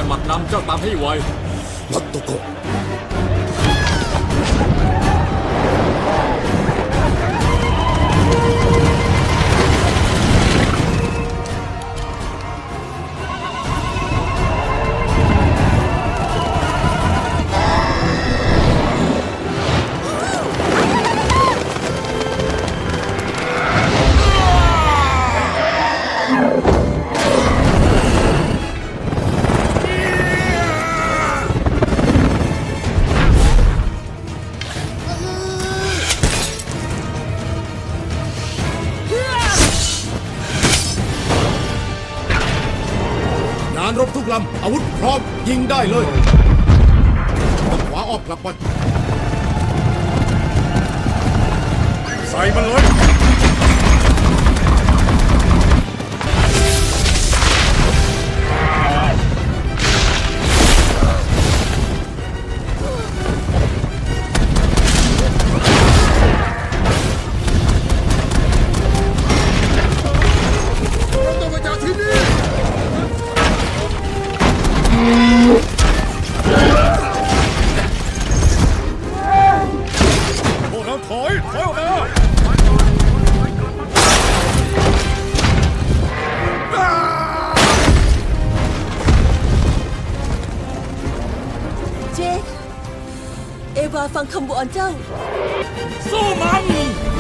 อยหมัดนำเจ้าตามให้ไวนัตโตโกยานรบทุกลำอาวุธพร้อมยิงได้เลยขวาออกกลับไปใส่มันเลยเราต้องมาจากที่นี่พวกเราถอยออกมาเจ เอวาฟังคำวอนเจ้าสู้มัน